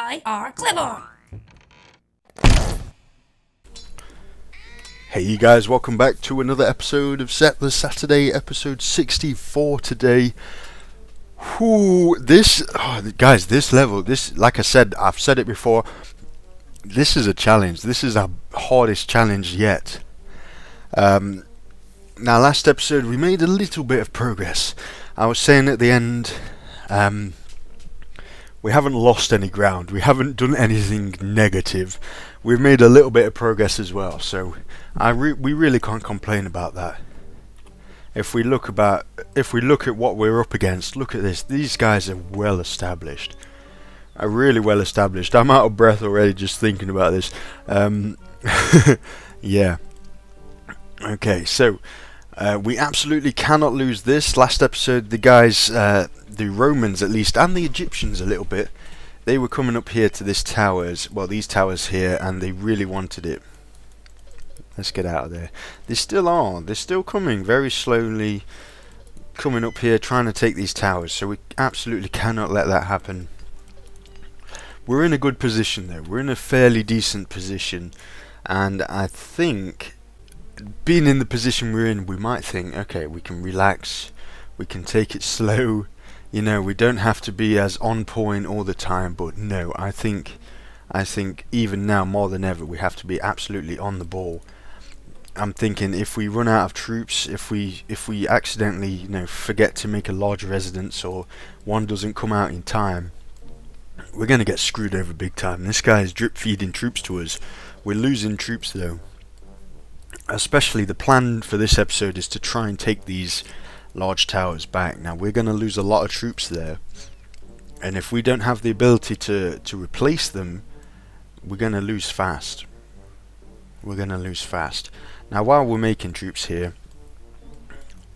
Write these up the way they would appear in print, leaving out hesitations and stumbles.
I are clever. Hey you guys, welcome back to another episode of Settlers Saturday, episode 64 today. Guys, this level, like I said, I've said it before, this is a challenge. This is our hardest challenge yet. Now last episode we made a little bit of progress. I was saying at the end, we haven't lost any ground. We haven't done anything negative. We've made a little bit of progress as well. So we really can't complain about that. If we look at what we're up against, look at this. These guys are well established. Are really well established. I'm out of breath already just thinking about this. Yeah. Okay, so we absolutely cannot lose this. Last episode, the guys, the Romans at least, and the Egyptians a little bit, they were coming up here to these towers here, and they really wanted it. Let's get out of there. They still are. They're still coming very slowly, coming up here, trying to take these towers. So we absolutely cannot let that happen. We're in a good position though. We're in a fairly decent position, and I think, being in the position we're in, we might think, okay, we can relax, we can take it slow, you know, we don't have to be as on point all the time. But no, I think even now more than ever we have to be absolutely on the ball. I'm thinking if we run out of troops, if we accidentally, you know, forget to make a large residence, or one doesn't come out in time, we're going to get screwed over big time. This guy is drip feeding troops to us. We're losing troops though. Especially the plan for this episode is to try and take these large towers back. Now we're going to lose a lot of troops there, and if we don't have the ability to replace them, we're going to lose fast. We're going to lose fast. Now while we're making troops here,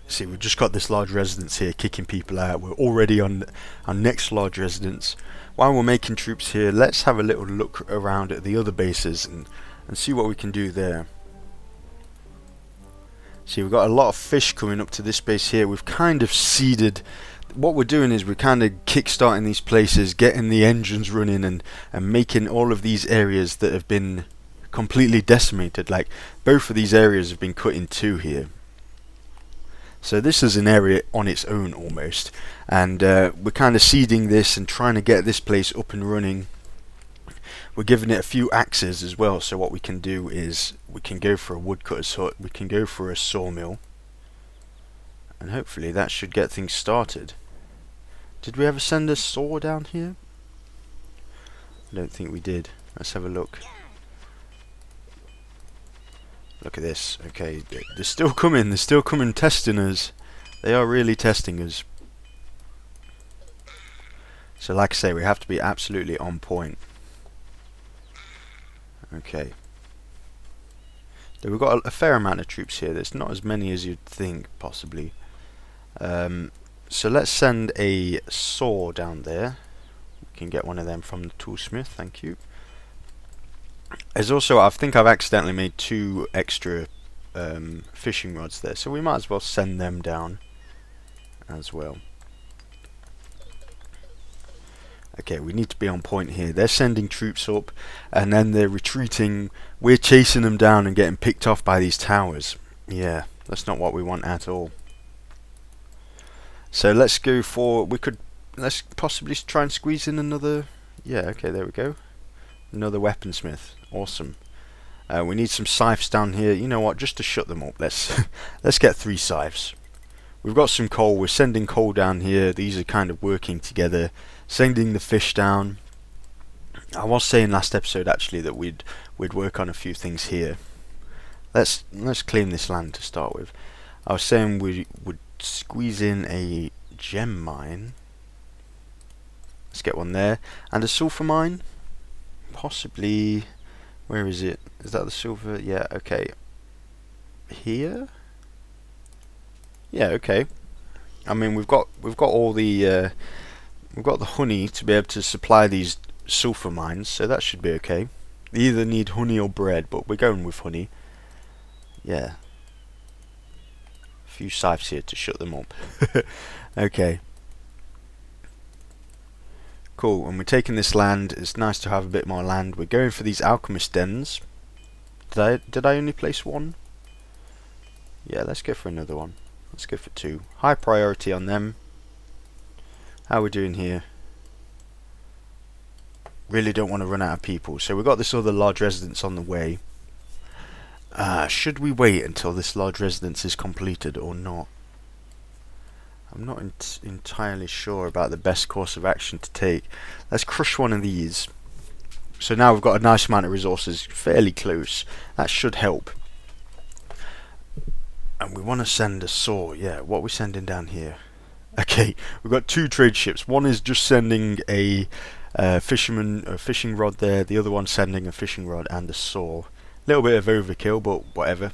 see, we've just got this large residence here kicking people out. We're already on our next large residence. While we're making troops here, let's have a little look around at the other bases and see what we can do there. See, we've got a lot of fish coming up to this base here. We've kind of seeded. What we're doing is we're kind of kick-starting these places, getting the engines running, and making all of these areas that have been completely decimated. Like, both of these areas have been cut in two here. So this is an area on its own almost, and we're kind of seeding this and trying to get this place up and running. We're giving it a few axes as well, so what we can do is we can go for a woodcutter's hut, we can go for a sawmill, and hopefully that should get things started. Did we ever send a saw down here? I don't think we did. Let's have a look. Look at this. Okay, they're still coming testing us. They are really testing us. So like I say, we have to be absolutely on point. Okay. So we've got a fair amount of troops here. There's not as many as you'd think, possibly. So let's send a saw down there. We can get one of them from the toolsmith, thank you. There's also, I think I've accidentally made 2 extra fishing rods there, so we might as well send them down as well. Okay, we need to be on point here. They're sending troops up, and then they're retreating. We're chasing them down and getting picked off by these towers. Yeah, that's not what we want at all. So let's go for, let's possibly try and squeeze in another, yeah, okay, there we go. Another weaponsmith, awesome. We need some scythes down here. You know what, just to shut them up, let's get 3 scythes. We've got some coal, we're sending coal down here. These are kind of working together, sending the fish down. I was saying last episode actually that we'd work on a few things here. Let's claim this land to start with. I was saying we would squeeze in a gem mine. Let's get one there, and a sulfur mine. Possibly, where is it? Is that the silver? Yeah, okay. Here? Yeah, okay. I mean, we've got all the we've got the honey to be able to supply these sulfur mines, so that should be okay. They either need honey or bread, but we're going with honey. Yeah. A few scythes here to shut them up. Okay. Cool, and we're taking this land. It's nice to have a bit more land. We're going for these alchemist dens. Did I only place one? Yeah, let's go for another one. Let's go for 2. High priority on them. How are we doing here? Really don't want to run out of people. So we've got this other large residence on the way. Should we wait until this large residence is completed or not? I'm not entirely sure about the best course of action to take. Let's crush one of these. So now we've got a nice amount of resources fairly close. That should help. And we want to send a saw. Yeah, what are we sending down here? Okay, we've got 2 trade ships. One is just sending a fishing rod there. The other one sending a fishing rod and a saw. A little bit of overkill, but whatever.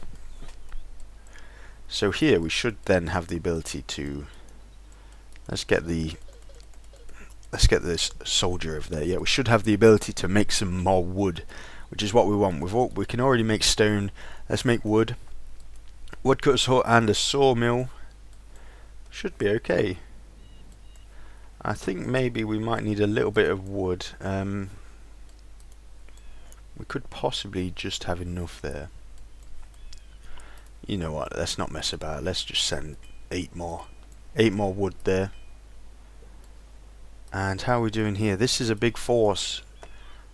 So here we should then have the ability to... Let's get this soldier over there. Yeah, we should have the ability to make some more wood, which is what we want. We can already make stone. Let's make wood. Woodcutter's hut and a sawmill. Should be okay. I think maybe we might need a little bit of wood. We could possibly just have enough there. You know what, let's not mess about. Let's just send 8 more. 8 more wood there. And how are we doing here? This is a big force.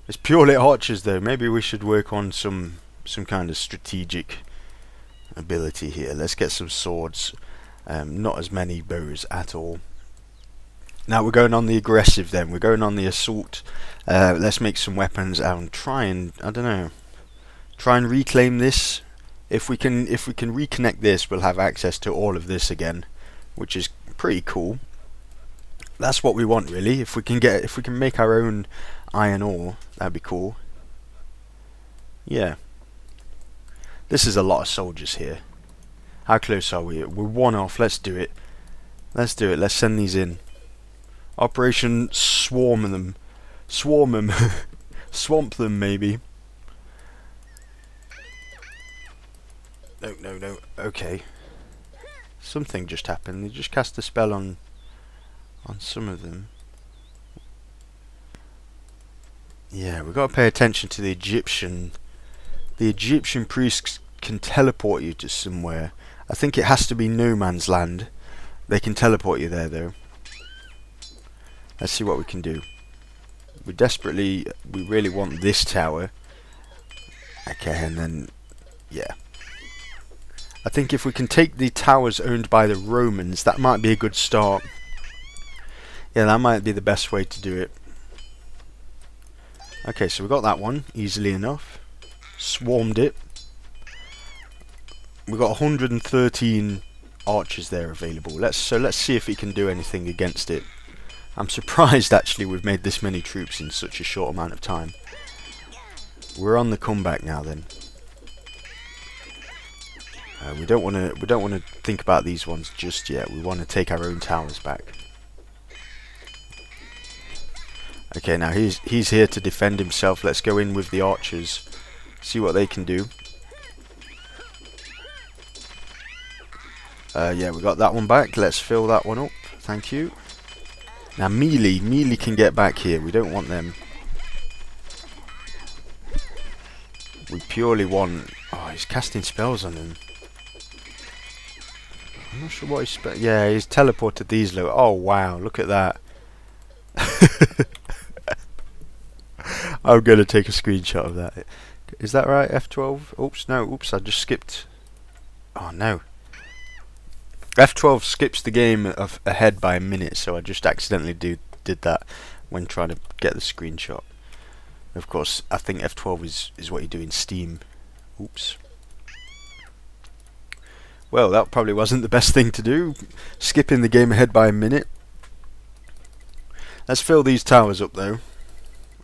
It's purely archers though. Maybe we should work on some kind of strategic ability here. Let's get some swords. Not as many bows at all. Now we're going on the aggressive then. We're going on the assault. Let's make some weapons and try and, I don't know, try and reclaim this. If we can reconnect this, we'll have access to all of this again, which is pretty cool. That's what we want really. If we can make our own iron ore, that'd be cool. Yeah. This is a lot of soldiers here. How close are we? We're 1 off. Let's do it. Let's do it. Let's send these in. Operation Swarm them. Swarm them. Swamp them, maybe. No. Okay. Something just happened. They just cast a spell on some of them. Yeah, we've got to pay attention to the Egyptian. The Egyptian priests can teleport you to somewhere. I think it has to be no man's land. They can teleport you there though. Let's see what we can do. We really want this tower. Okay, and then, yeah. I think if we can take the towers owned by the Romans, that might be a good start. Yeah, that might be the best way to do it. Okay, so we got that one easily enough. Swarmed it. We've got 113 archers there available. Let's see if we can do anything against it. I'm surprised actually we've made this many troops in such a short amount of time. We're on the comeback now then. We don't want to think about these ones just yet. We want to take our own towers back. Okay, now he's here to defend himself. Let's go in with the archers. See what they can do. Yeah, we got that one back. Let's fill that one up. Thank you. Now melee can get back here. We don't want them. We purely want... Oh, he's casting spells on him. I'm not sure what he's... Yeah, he's teleported these low. Oh, wow. Look at that. I'm going to take a screenshot of that. Is that right? F12? Oops, no. Oops, I just skipped. Oh, no. F12 skips the game ahead by a minute, so I just accidentally did that when trying to get the screenshot. Of course, I think F12 is what you do in Steam. Oops. Well, that probably wasn't the best thing to do, skipping the game ahead by a minute. Let's fill these towers up though.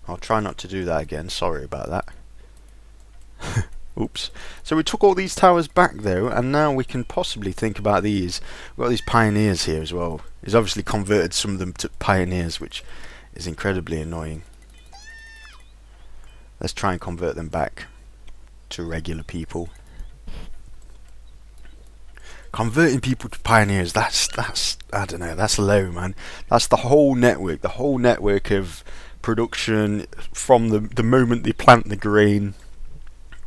I'll try not to do that again, sorry about that. Oops. So we took all these towers back though, and now we can possibly think about these. We've got these pioneers here as well. He's obviously converted some of them to pioneers, which is incredibly annoying. Let's try and convert them back to regular people. Converting people to pioneers, that's I don't know, that's low, man. That's the whole network of production from the moment they plant the grain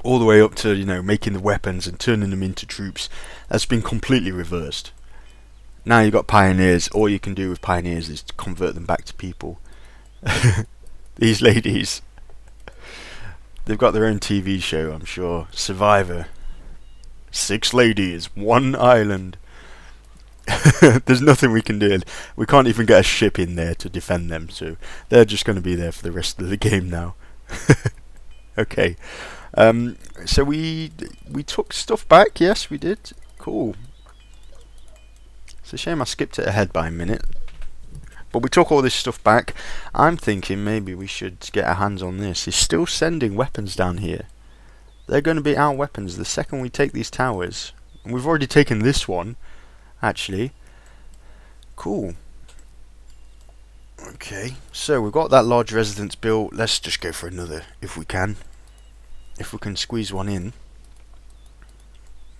all the way up to, you know, making the weapons and turning them into troops. That's been completely reversed. Now you've got pioneers. All you can do with pioneers is to convert them back to people. These ladies, they've got their own TV show, I'm sure. Survivor. 6 ladies, 1 island. There's nothing we can do. We can't even get a ship in there to defend them, so they're just going to be there for the rest of the game now. Okay. So we took stuff back. Yes, we did. Cool. It's a shame I skipped it ahead by a minute. But we took all this stuff back. I'm thinking maybe we should get our hands on this. He's still sending weapons down here. They're going to be our weapons the second we take these towers. And we've already taken this one, actually. Cool. Okay, so we've got that large residence built. Let's just go for another, if we can. If we can squeeze one in.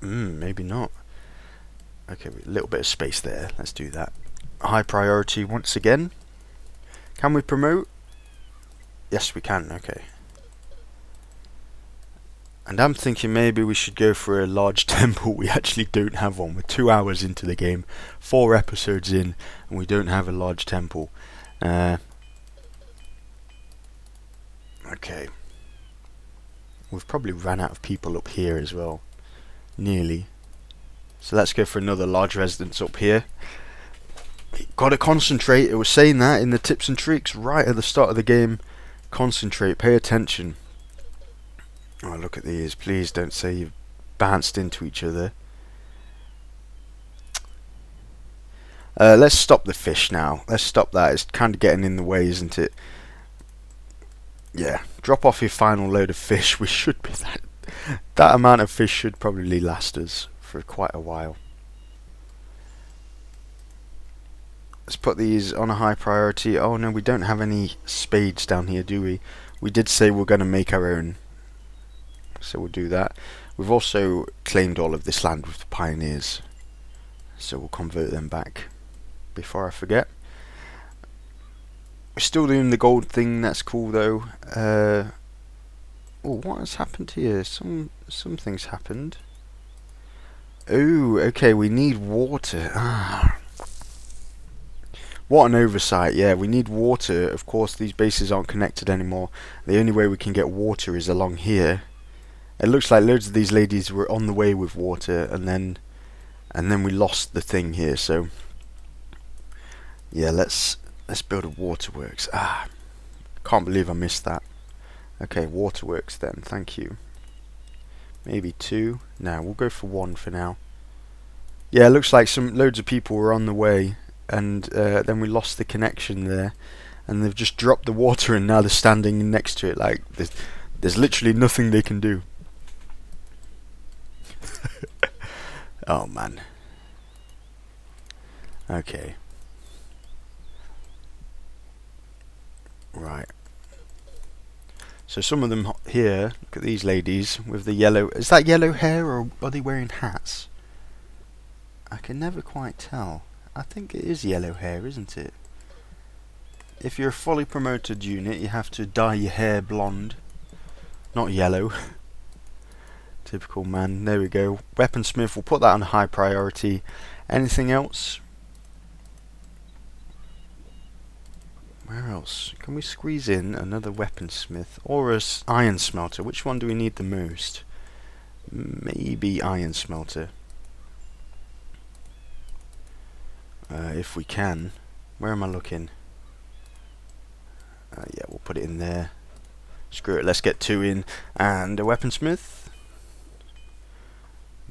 Maybe not. Okay, a little bit of space there. Let's do that. High priority once again. Can we promote? Yes, we can. Okay. And I'm thinking maybe we should go for a large temple. We actually don't have one. We're 2 hours into the game, 4 episodes in, and we don't have a large temple. Okay. We've probably ran out of people up here as well. Nearly. So let's go for another large residence up here. Gotta concentrate. It was saying that in the tips and tricks right at the start of the game. Concentrate. Pay attention. Oh, look at these. Please don't say you've bounced into each other. Let's stop the fish now. Let's stop that. It's kind of getting in the way, isn't it? Yeah. Drop off your final load of fish. We should be that amount of fish should probably last us for quite a while. Let's put these on a high priority. Oh no, we don't have any spades down here, do we? We did say we're going to make our own. So we'll do that. We've also claimed all of this land with the pioneers, so we'll convert them back before I forget. We're still doing the gold thing. That's cool though. Oh, what has happened here? Something's happened. Oh, okay. We need water. What an oversight. Yeah, we need water. Of course, these bases aren't connected anymore. The only way we can get water is along here. It looks like loads of these ladies were on the way with water, and then we lost the thing here. So yeah, let's build a waterworks. Can't believe I missed that. Okay, waterworks then. Thank you. Maybe 2. No, we'll go for 1 for now. Yeah, it looks like loads of people were on the way, and then we lost the connection there, and they've just dropped the water, and now they're standing next to it. Like there's literally nothing they can do. Oh man. Okay. Right. So some of them here, look at these ladies with the yellow. Is that yellow hair, or are they wearing hats? I can never quite tell. I think it is yellow hair, isn't it? If you're a fully promoted unit, you have to dye your hair blonde, not yellow. Typical man. There we go. Weaponsmith, we'll put that on high priority. Anything else? Where else? Can we squeeze in another weaponsmith or a iron smelter? Which one do we need the most? Maybe iron smelter. If we can. Where am I looking? Yeah, we'll put it in there. Screw it, let's get 2 in. And a weaponsmith.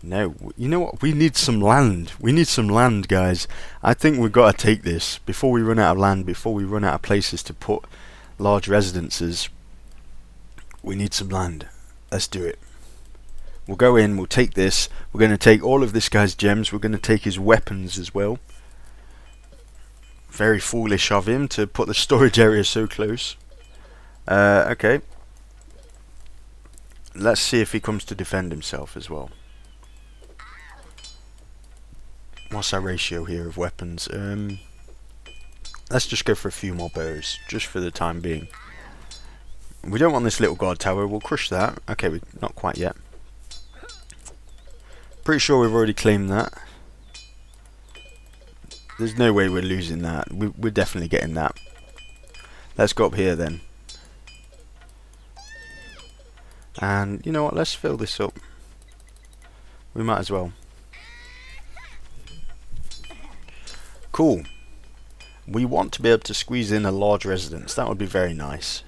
No, you know what? We need some land. We need some land, guys. I think we've got to take this before we run out of land, before we run out of places to put large residences. We need some land. Let's do it. We'll go in, we'll take this. We're going to take all of this guy's gems. We're going to take his weapons as well. Very foolish of him to put the storage area so close. Okay. Let's see if he comes to defend himself as well. What's our ratio here of weapons? Let's just go for a few more bows, just for the time being. We don't want this little guard tower. We'll crush that. Okay, not quite yet. Pretty sure we've already claimed that. There's no way we're losing that. We're definitely getting that. Let's go up here then. And you know what? Let's fill this up. We might as well. Cool. We want to be able to squeeze in a large residence. That would be very nice.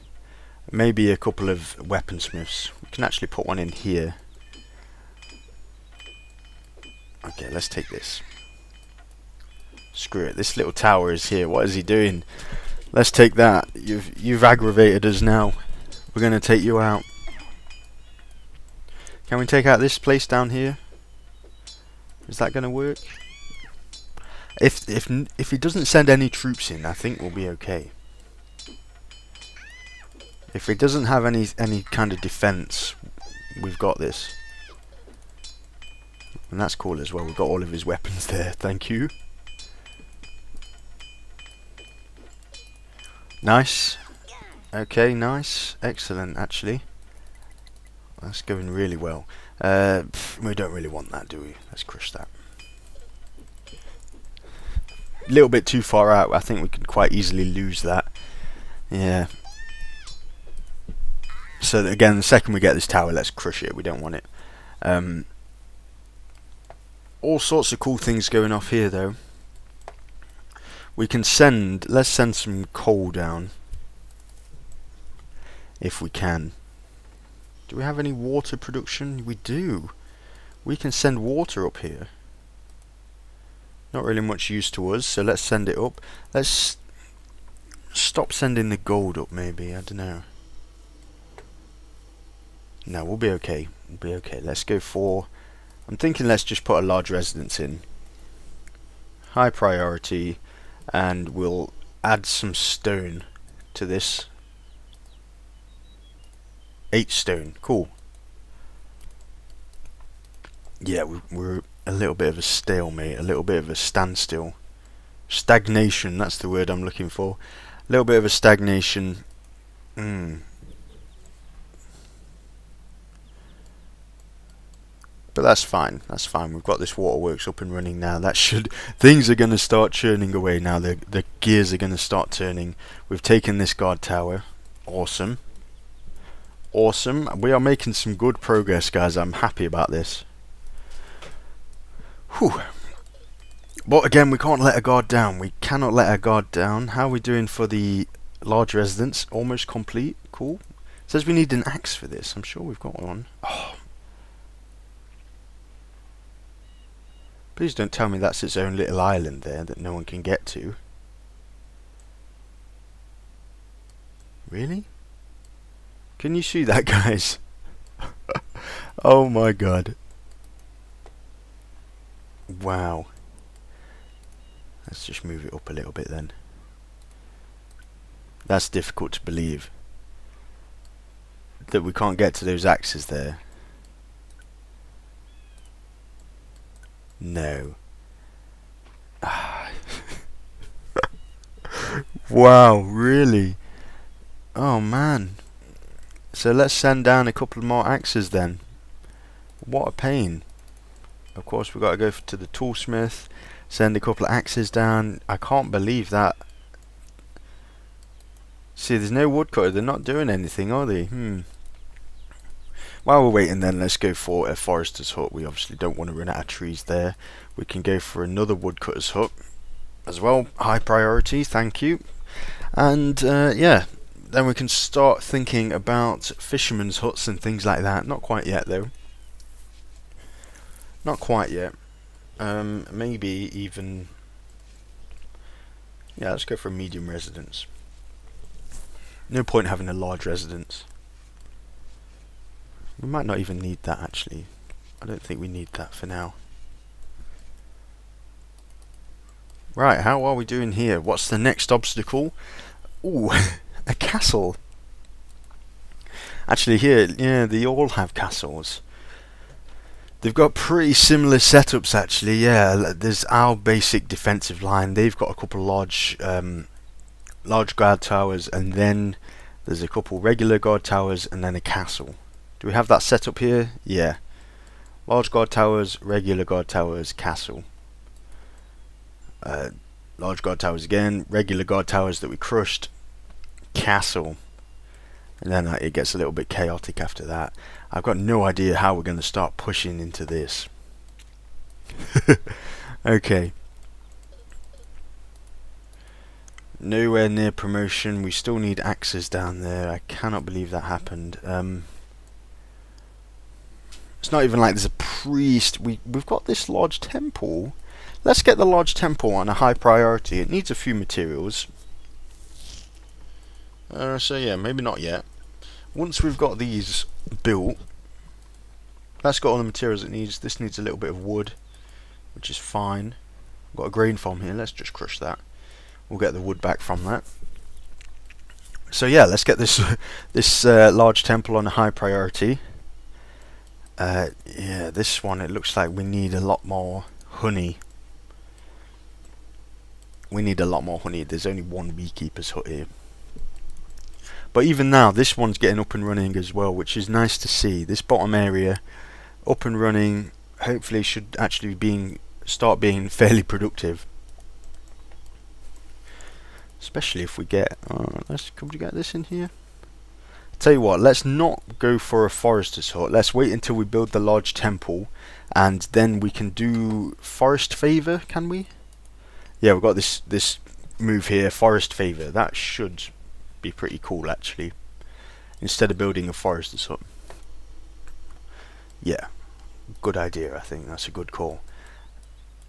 Maybe a couple of weaponsmiths. We can actually put one in here. Okay, let's take this. Screw it. This little tower is here. What is he doing? Let's take that. You've aggravated us now. We're going to take you out. Can we take out this place down here? Is that going to work? If he doesn't send any troops in, I think we'll be okay. If he doesn't have any kind of defense, we've got this. And that's cool as well. We've got all of his weapons there. Thank you. Nice. Okay, nice. Excellent, actually. That's going really well. We don't really want that, do we? Let's crush that. A little bit too far out. I think we could quite easily lose that. Yeah. So again, the second we get this tower, let's crush it. We don't want it. All sorts of cool things going off here, though. We can send. Let's send some coal down, if we can. Do we have any water production? We do. We can send water up here. Not really much use to us, so let's send it up. Let's stop sending the gold up, maybe. I don't know. No, we'll be okay. We'll be okay. Let's go for... I'm thinking let's just put a large residence in. High priority. And we'll add some stone to this. 8 stone. Cool. Yeah, we're a little bit of a stalemate. A little bit of a standstill. Stagnation, that's the word I'm looking for. A little bit of a stagnation. But that's fine. That's fine. We've got this waterworks up and running now. That should... Things are going to start churning away now. The gears are going to start turning. We've taken this guard tower. Awesome. Awesome. We are making some good progress, guys. I'm happy about this. Whew. But again, we can't let a guard down. We cannot let a guard down. How are we doing for the large residence? Almost complete. Cool. It says we need an axe for this. I'm sure we've got one. Oh. Please don't tell me that's its own little island there that no one can get to. Really? Can you see that, guys? Oh my god. Wow. Let's just move it up a little bit then. That's difficult to believe. That we can't get to those axes there. No. Wow, really? Oh man. So let's send down a couple more axes then. What a pain. Of course we've got to go to the toolsmith, send a couple of axes down. I can't believe that. See, there's no woodcutter. They're not doing anything, are they? While we're waiting then, let's go for a forester's hut. We obviously don't want to run out of trees there. We can go for another woodcutter's hut as well. High priority, thank you. And yeah, then we can start thinking about fishermen's huts and things like that. Not quite yet though. Not quite yet. Maybe even... Yeah, let's go for a medium residence. No point having a large residence. We might not even need that actually. I don't think we need that for now. Right, how are we doing here? What's the next obstacle? Ooh, a castle. Actually here, yeah, they all have castles. They've got pretty similar setups actually. Yeah, there's our basic defensive line. They've got a couple large guard towers, and then there's a couple regular guard towers, and then a castle. Do we have that set up here? Yeah. Large guard towers, regular guard towers, castle. Large guard towers again, regular guard towers that we crushed, castle. And then it gets a little bit chaotic after that. I've got no idea how we're going to start pushing into this. Okay. Nowhere near promotion. We still need axes down there. I cannot believe that happened. It's not even like there's a priest. We've got this large temple. Let's get the large temple on a high priority. It needs a few materials. So yeah, maybe not yet. Once we've got these built, that's got all the materials it needs. This needs a little bit of wood, which is fine. I've got a grain farm here. Let's just crush that. We'll get the wood back from that. So yeah, let's get this this large temple on a high priority. Yeah, this one, it looks like we need a lot more honey. We need a lot more honey. There's only one beekeeper's hut here. But even now, this one's getting up and running as well, which is nice to see. This bottom area up and running, hopefully should actually start being fairly productive. Especially if we get, could we get this in here? Tell you what, let's not go for a forester's hut. Let's wait until we build the large temple, and then we can do forest favor. Can we? Yeah, we've got this move here, forest favor. That should be pretty cool actually. Instead of building a forester's hut. Yeah, good idea. I think that's a good call.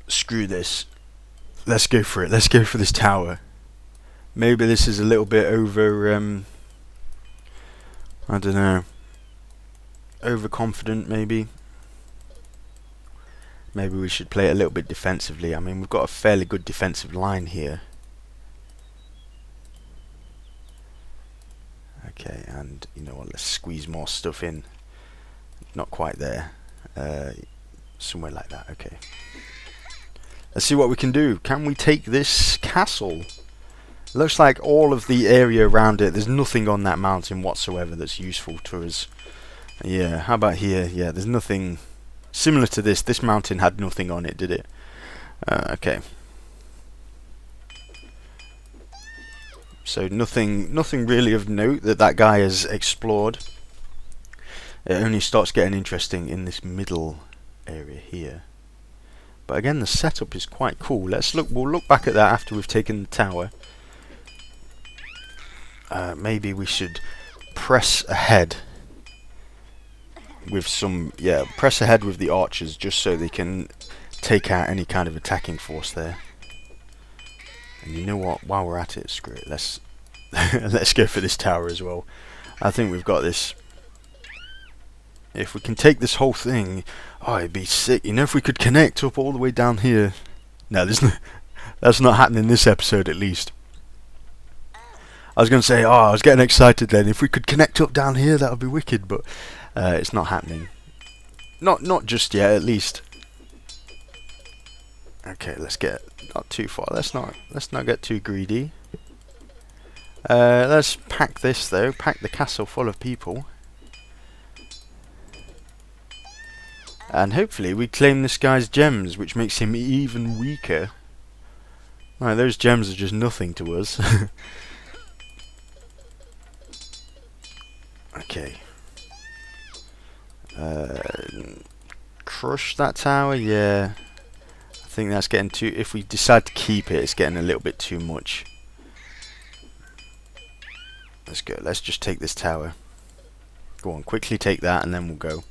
Screw this. Let's go for it. Let's go for this tower. Maybe this is a little bit over. I don't know. Overconfident, maybe. Maybe we should play it a little bit defensively. I mean, we've got a fairly good defensive line here. Okay, and you know what? Let's squeeze more stuff in. Not quite there. Somewhere like that. Okay. Let's see what we can do. Can we take this castle? Looks like all of the area around it, there's nothing on that mountain whatsoever that's useful to us. Yeah, how about here? Yeah, there's nothing similar to this. This mountain had nothing on it, did it? Okay. So nothing really of note that guy has explored. It only starts getting interesting in this middle area here. But again, the setup is quite cool. We'll look back at that after we've taken the tower. Maybe we should press ahead with press ahead with the archers just so they can take out any kind of attacking force there. And you know what? While we're at it, screw it. Let's go for this tower as well. I think we've got this. If we can take this whole thing, oh, it'd be sick. You know, if we could connect up all the way down here. No, that's not happening this episode at least. I was going to say, I was getting excited then. If we could connect up down here, that would be wicked, but it's not happening. Not just yet, at least. Okay, let's get not too far. Let's not get too greedy. Let's pack this though. Pack the castle full of people. And hopefully we claim this guy's gems, which makes him even weaker. Right, those gems are just nothing to us. Okay. Crush that tower, yeah. I think that's getting too... If we decide to keep it, it's getting a little bit too much. Let's go. Let's just take this tower. Go on, quickly take that and then we'll go.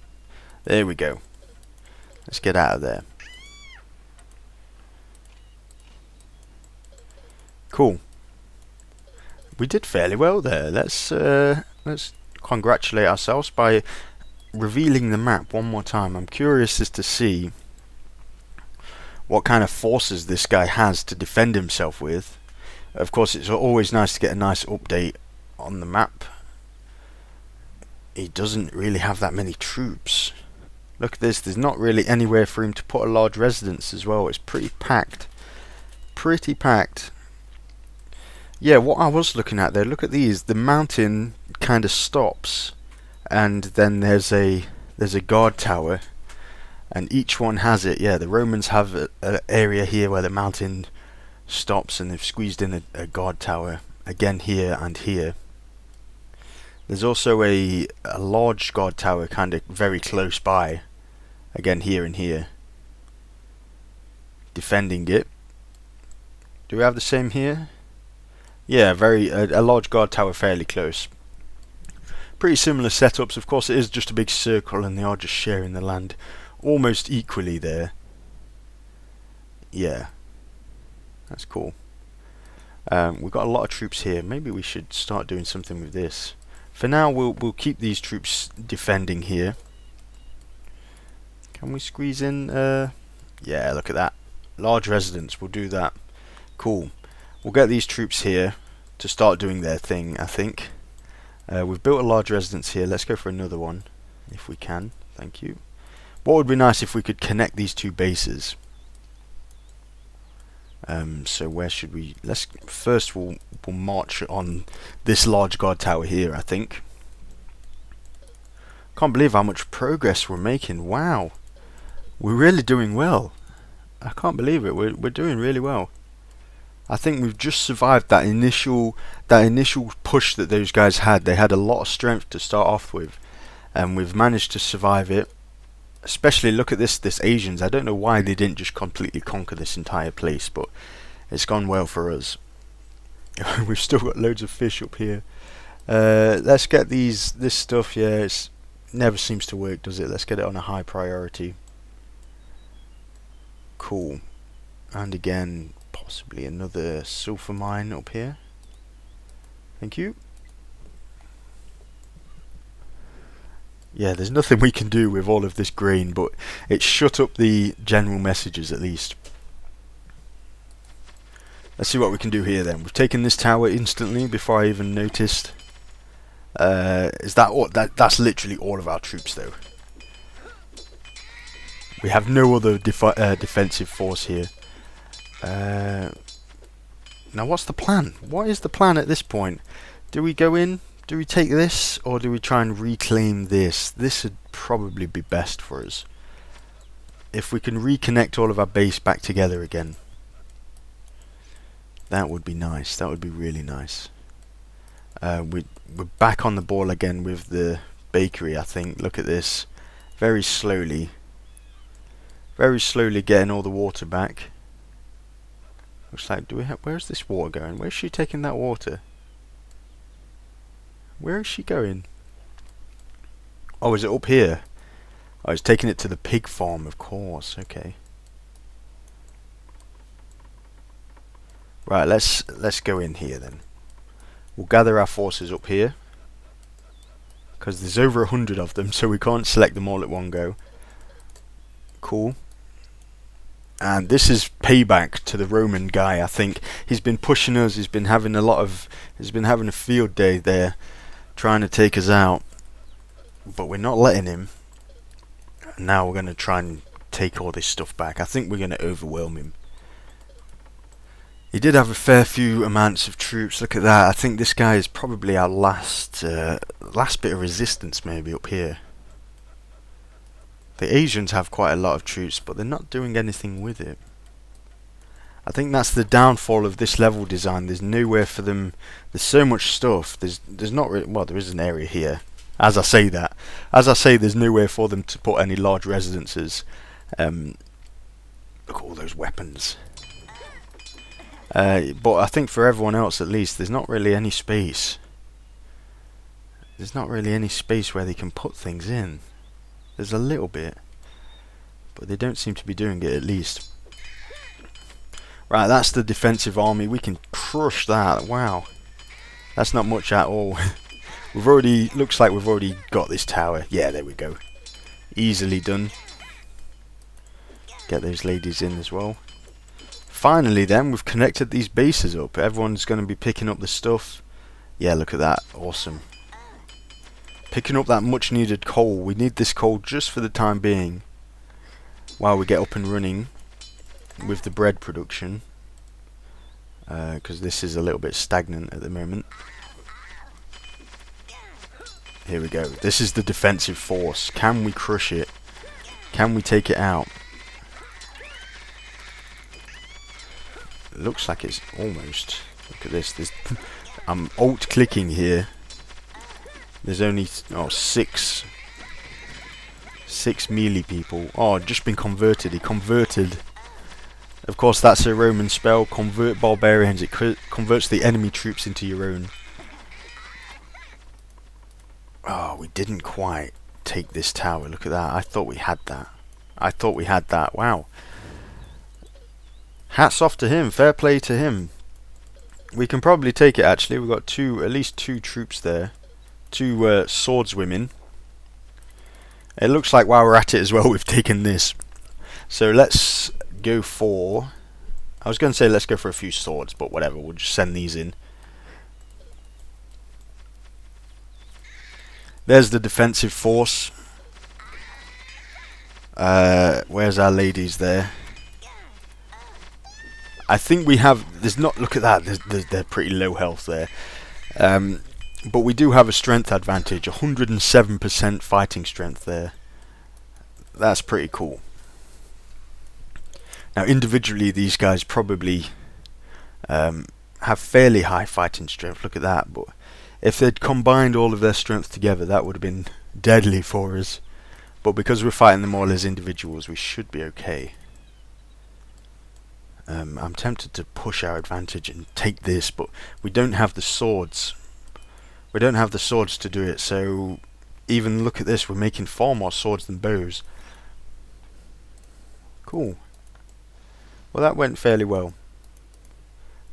There we go. Let's get out of there. Cool. We did fairly well there. Let's congratulate ourselves by revealing the map one more time. I'm curious as to see what kind of forces this guy has to defend himself with. Of course, it's always nice to get a nice update on the map. He doesn't really have that many troops. Look at this, there's not really anywhere for him to put a large residence as well. It's pretty packed. Pretty packed. Yeah, what I was looking at there, look at these. The mountain kind of stops, and then there's a guard tower, and each one has it. Yeah, the Romans have an area here where the mountain stops, and they've squeezed in a guard tower again here and here. There's also a large guard tower kind of very close by, again here and here, defending it. Do we have the same here? Yeah, a large guard tower fairly close. Pretty similar setups. Of course, it is just a big circle, and they are just sharing the land almost equally there. Yeah, that's cool. We've got a lot of troops here. Maybe we should start doing something with this. For now, we'll keep these troops defending here. Can we squeeze in? Yeah, look at that. Large residence. We'll do that. Cool. We'll get these troops here to start doing their thing, I think. We've built a large residence here. Let's go for another one, if we can. Thank you. What would be nice if we could connect these two bases? So where should we? First we'll march on this large guard tower here, I think. Can't believe how much progress we're making. Wow, we're really doing well. I can't believe it. We're doing really well. I think we've just survived that initial push that those guys had. They had a lot of strength to start off with, and we've managed to survive it. Especially look at this Asians. I don't know why they didn't just completely conquer this entire place, but it's gone well for us. We've still got loads of fish up here. Let's get this stuff. Yeah, it never seems to work, does it? Let's get it on a high priority. Cool. And again, possibly another sulfur mine up here. Thank you. Yeah, there's nothing we can do with all of this grain, but it shut up the general messages at least. Let's see what we can do here then. We've taken this tower instantly before I even noticed. Is that all? That's literally all of our troops though. We have no other defensive force here. Now what's the plan? What is the plan at this point? Do we go in? Do we take this, or do we try and reclaim this? This would probably be best for us. If we can reconnect all of our base back together again. That would be nice. That would be really nice. We're back on the ball again with the bakery, I think. Look at this. Very slowly getting all the water back. Looks like, where's this water going? Where's she taking that water? Where is she going? Oh, is it up here? Oh, it's taking it to the pig farm, of course. Okay. Right, let's go in here then. We'll gather our forces up here, because there's over 100 of them, so we can't select them all at one go. Cool. And this is payback to the Roman guy. I think he's been pushing us. He's been having a field day there, trying to take us out, but we're not letting him. Now we're going to try and take all this stuff back. I think we're going to overwhelm him. He did have a fair few amounts of troops. Look at that. I think this guy is probably our last bit of resistance, maybe up here. The Asians have quite a lot of troops, but they're not doing anything with it. I think that's the downfall of this level design. There's nowhere for them. There's so much stuff. There's not really, well, there is an area here. As I say, there's nowhere for them to put any large residences. Look at all those weapons. But I think for everyone else, at least, there's not really any space. There's not really any space where they can put things in. There's a little bit, but they don't seem to be doing it, at least. Right, that's the defensive army. We can crush that. Wow, that's not much at all. Looks like we've already got this tower. Yeah, there we go. Easily done. Get those ladies in as well. Finally then, we've connected these bases up. Everyone's going to be picking up the stuff. Yeah, look at that. Awesome. Picking up that much needed coal. We need this coal just for the time being, while we get up and running with the bread production, because this is a little bit stagnant at the moment. Here we go. This is the defensive force. Can we crush it? Can we take it out? It looks like it's almost. Look at this. I'm alt clicking here. There's only six melee people. Oh, just been converted. He converted. Of course, that's a Roman spell. Convert barbarians. It converts the enemy troops into your own. Oh, we didn't quite take this tower. Look at that. I thought we had that. Wow. Hats off to him. Fair play to him. We can probably take it, actually. We've got at least two troops there. Two swordswomen. It looks like while we're at it as well, we've taken this. So let's go for... I was going to say let's go for a few swords, but whatever. We'll just send these in. There's the defensive force. Where's our ladies there? I think we have... There's not... Look at that. They're pretty low health there. But we do have a strength advantage. 107% fighting strength there. That's pretty cool. Now individually these guys probably have fairly high fighting strength. Look at that. But if they'd combined all of their strength together, that would have been deadly for us. But because we're fighting them all as individuals, we should be okay. I'm tempted to push our advantage and take this, but we don't have the swords. We don't have the swords to do it, so even look at this, we're making far more swords than bows. Cool. Well, that went fairly well.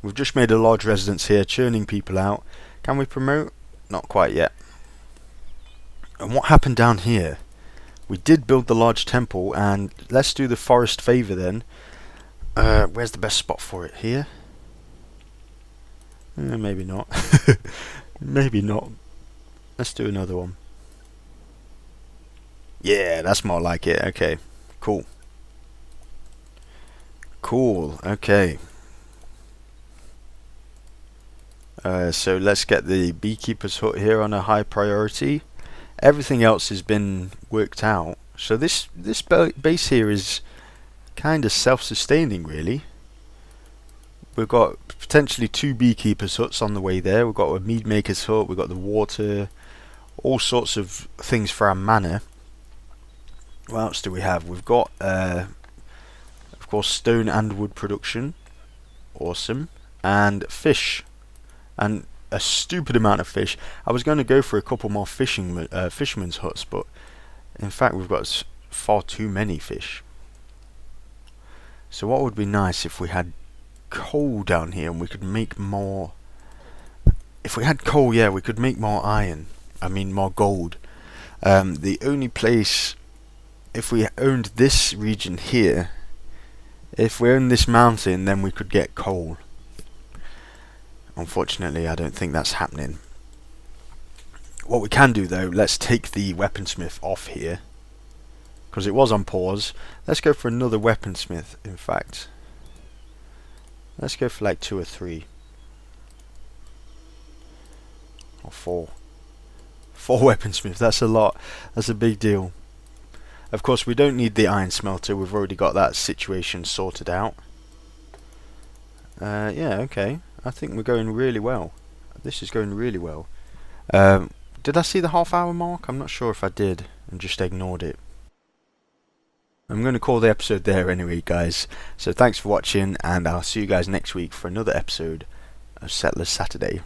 We've just made a large residence here, churning people out. Can we promote? Not quite yet. And what happened down here? We did build the large temple, and let's do the forest favour then. Where's the best spot for it? Here? Maybe not. Maybe not. Let's do another one. Yeah, that's more like it. Okay, cool. Cool, okay. So let's get the beekeeper's hut here on a high priority. Everything else has been worked out. So this base here is kind of self-sustaining, really. We've got potentially 2 beekeepers' huts on the way there. We've got a mead maker's hut. We've got the water, all sorts of things for our manor. What else do we have? We've got, of course, stone and wood production. Awesome. And fish. And a stupid amount of fish. I was going to go for a couple more fishermen's huts, but in fact we've got far too many fish. So what would be nice if we had coal down here and we could make more... If we had coal, yeah, we could make more iron. I mean more gold. The only place... If we owned this region here, if we owned this mountain, then we could get coal. Unfortunately, I don't think that's happening. What we can do though, let's take the weaponsmith off here, because it was on pause. Let's go for another weaponsmith, in fact. Let's go for like 2 or 3. Or 4. 4 weaponsmiths, that's a lot. That's a big deal. Of course, we don't need the iron smelter. We've already got that situation sorted out. Yeah, okay. I think we're going really well. This is going really well. Did I see the half-hour mark? I'm not sure if I did and just ignored it. I'm going to call the episode there anyway, guys. So thanks for watching, and I'll see you guys next week for another episode of Settlers Saturday.